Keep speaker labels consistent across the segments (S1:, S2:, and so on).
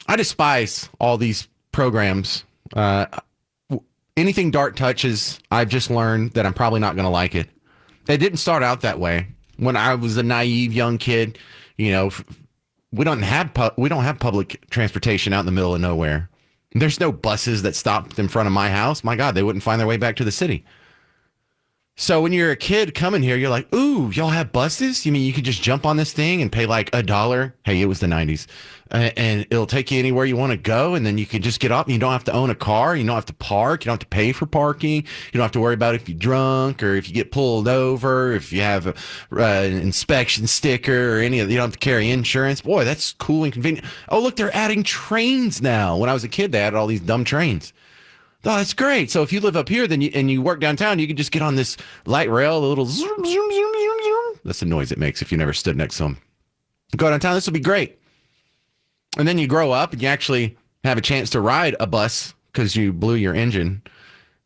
S1: I despise all these programs. Anything Dart touches, I've just learned that I'm probably not going to like it. It didn't start out that way. When I was a naive young kid, you know, we don't have public transportation out in the middle of nowhere. There's no buses that stop in front of my house. My God, they wouldn't find their way back to the city. So when you're a kid coming here, you're like, ooh, y'all have buses? You mean you could just jump on this thing and pay like $1? Hey, it was the 90s. And it'll take you anywhere you want to go. And then you can just get up and you don't have to own a car. You don't have to park. You don't have to pay for parking. You don't have to worry about if you're drunk or if you get pulled over, if you have an inspection sticker or any of, you don't have to carry insurance. Boy, that's cool and convenient. Oh, look, they're adding trains now. When I was a kid, they added all these dumb trains. Oh, that's great. So if you live up here, then you work downtown, you can just get on this light rail, the little zoom, zoom, zoom, zoom, zoom. That's the noise it makes if you never stood next to them. Go downtown. This will be great. And then you grow up and you actually have a chance to ride a bus because you blew your engine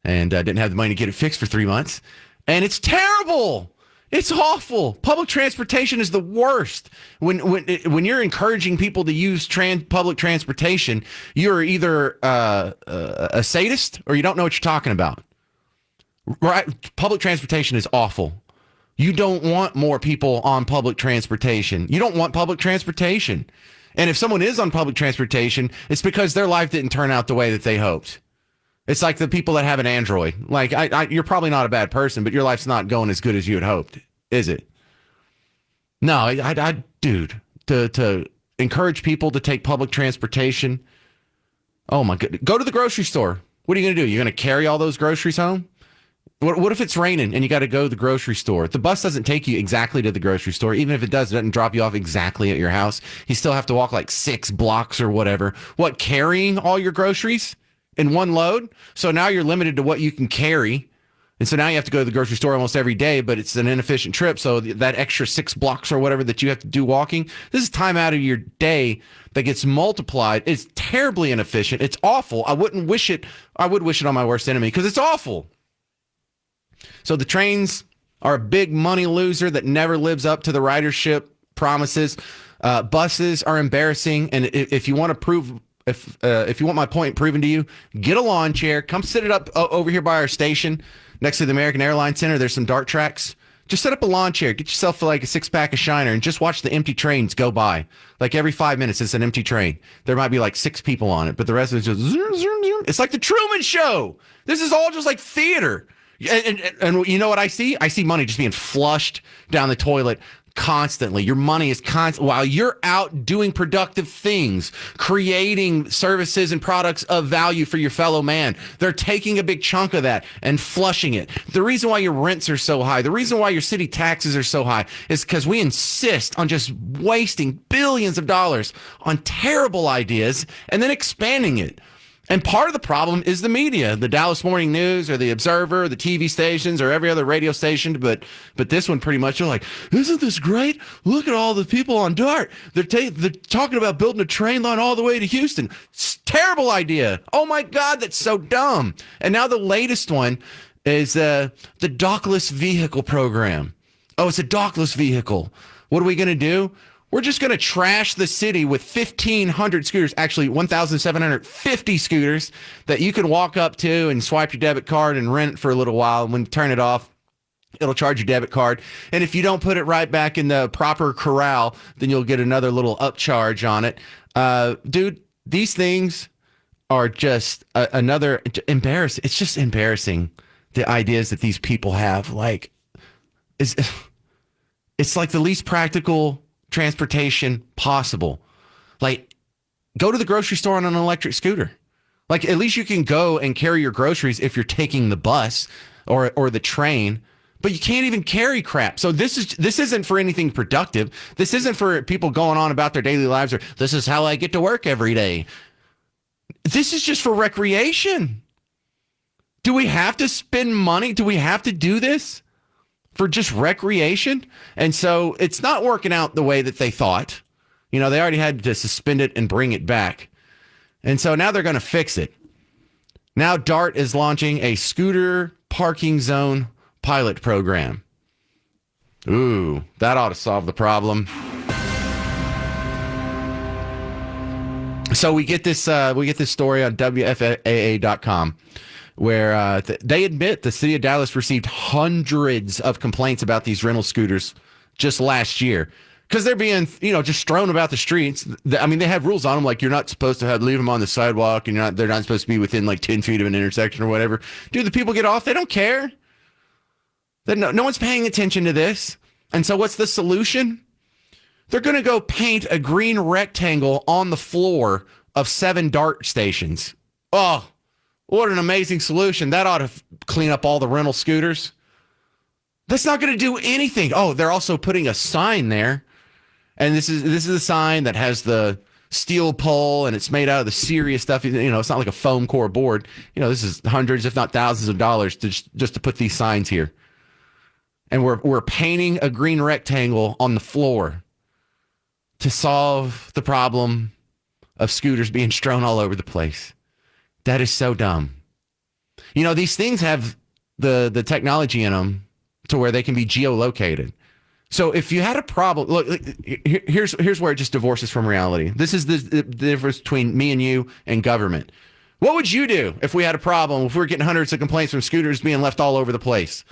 S1: and didn't have the money to get it fixed for 3 months. And it's terrible. It's awful. Public transportation is the worst. When you're encouraging people to use public transportation, you're either a sadist or you don't know what you're talking about. Right? Public transportation is awful. You don't want more people on public transportation. You don't want public transportation. And if someone is on public transportation, it's because their life didn't turn out the way that they hoped. It's like the people that have an Android. Like, you're probably not a bad person, but your life's not going as good as you had hoped, is it? No, dude, to encourage people to take public transportation. Oh my God. Go to the grocery store. What are you going to do? You're going to carry all those groceries home? What if it's raining and you got to go to the grocery store? The bus doesn't take you exactly to the grocery store. Even if it doesn't drop you off exactly at your house. You still have to walk like 6 blocks or whatever. What, carrying all your groceries in one load? So now you're limited to what you can carry. And so now you have to go to the grocery store almost every day, but it's an inefficient trip. So that extra 6 blocks or whatever that you have to do walking, this is time out of your day that gets multiplied. It's terribly inefficient. It's awful. I wouldn't wish it. I would wish it on my worst enemy because it's awful. So the trains are a big money loser that never lives up to the ridership promises. Buses are embarrassing. And if you want to prove, if you want my point proven to you, get a lawn chair, come sit it up over here by our station next to the American Airlines Center. There's some dart tracks. Just set up a lawn chair, get yourself like a 6-pack of Shiner and just watch the empty trains go by. Like every 5 minutes, it's an empty train. There might be like 6 people on it, but the rest of it's just zoom, zoom, zoom. It's like the Truman Show. This is all just like theater. And you know what I see? I see money just being flushed down the toilet constantly. Your money is constant while you're out doing productive things, creating services and products of value for your fellow man. They're taking a big chunk of that and flushing it. The reason why your rents are so high, the reason why your city taxes are so high is because we insist on just wasting billions of dollars on terrible ideas and then expanding it. And part of the problem is the media, the Dallas Morning News or the Observer, or the TV stations or every other radio station. But this one pretty much, they're like, isn't this great? Look at all the people on DART. They're talking about building a train line all the way to Houston. It's a terrible idea. Oh, my God, that's so dumb. And now the latest one is the dockless vehicle program. Oh, it's a dockless vehicle. What are we going to do? We're just going to trash the city with 1,500 scooters, actually 1,750 scooters that you can walk up to and swipe your debit card and rent for a little while. And when you turn it off, it'll charge your debit card. And if you don't put it right back in the proper corral, then you'll get another little upcharge on it. Dude, these things are just another embarrassing. It's just embarrassing, the ideas that these people have. Like, it's like the least practical transportation possible. Like, go to the grocery store on an electric scooter. Like, at least you can go and carry your groceries if you're taking the bus or the train, but you can't even carry crap. So this isn't for anything productive. This isn't for people going on about their daily lives or this is how I get to work every day. This is just for recreation. Do we have to spend money? Do we have to do this for just recreation? And so it's not working out the way that they thought. You know, they already had to suspend it and bring it back. And so now they're going to fix it. Now DART is launching a scooter parking zone pilot program. Ooh, that ought to solve the problem. So we get this story on WFAA.com where they admit the city of Dallas received hundreds of complaints about these rental scooters just last year because they're being, just strewn about the streets. I mean, they have rules on them, like you're not supposed to leave them on the sidewalk, and they're not supposed to be within like 10 feet of an intersection or whatever. Dude, the people get off. They don't care. No one's paying attention to this. And so what's the solution? They're going to go paint a green rectangle on the floor of 7 DART stations. Oh, what an amazing solution. That ought to clean up all the rental scooters. That's not going to do anything. Oh, they're also putting a sign there. And this is a sign that has the steel pole, and it's made out of the serious stuff. It's not like a foam core board. This is hundreds, if not thousands of dollars just to put these signs here. And we're painting a green rectangle on the floor to solve the problem of scooters being strewn all over the place. That is so dumb. These things have the technology in them to where they can be geolocated. So if you had a problem, look, here's where it just divorces from reality. This is the difference between me and you and government. What would you do if we had a problem, if we were getting hundreds of complaints from scooters being left all over the place?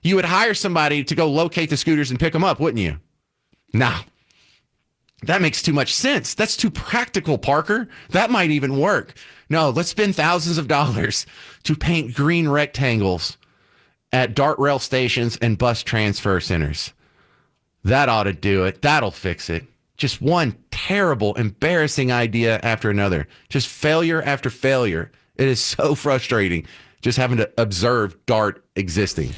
S1: You would hire somebody to go locate the scooters and pick them up, wouldn't you? No. That makes too much sense. That's too practical, Parker. That might even work. No, let's spend thousands of dollars to paint green rectangles at DART rail stations and bus transfer centers. That ought to do it. That'll fix it. Just one terrible, embarrassing idea after another. Just failure after failure. It is so frustrating just having to observe DART existing.